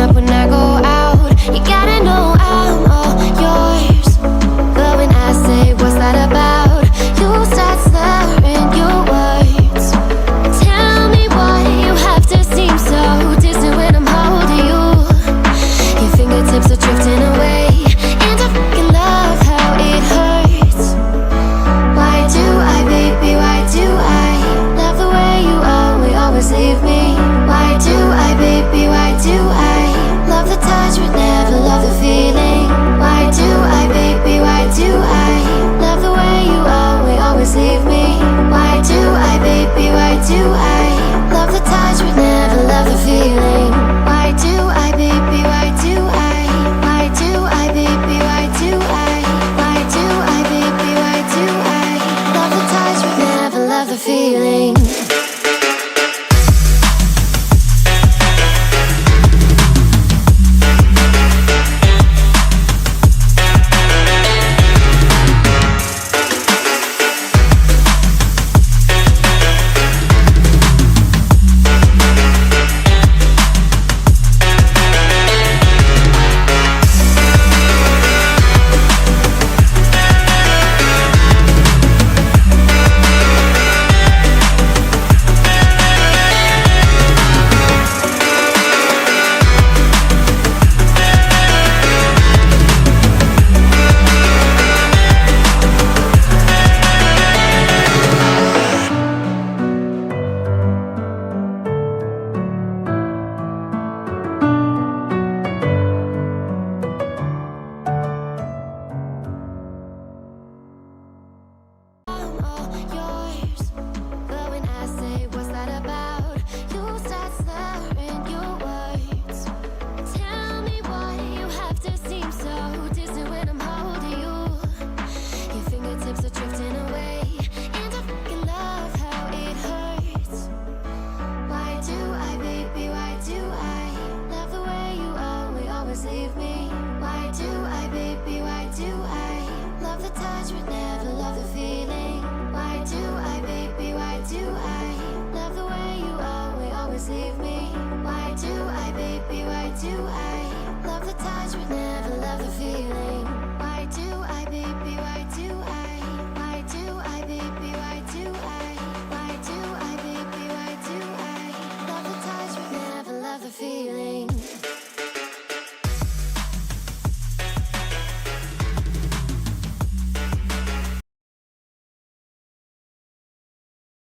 up when I go out. You gotta know I'm all yours. But when I say what's that about, you start slurring your words. Tell me why you have to seem so distant when I'm holding you. Your fingertips are drifting away, and I fucking love how it hurts. Why do I, baby, why do I love the way you always leave me? Why do I, baby, why do I love the touch but never love the feeling? Why do I, baby, why do I love the way you always leave me? Why do I, baby, why do I love the touch but never love the feeling? Why do I, baby, why do I? Why do I, baby, why do I? Why do I, baby, why do I love the touch but never love the feeling? Leave me. Why do I, baby, why do I love the touch but never love the feeling? Why do I, baby, why do I love the way you always leave me? Why do I, baby, why do I love the touch but never love the feeling? Why do I, baby, why do I? Why do I, baby, why do I? Why do I, baby, why do I love the touch but never love the feeling?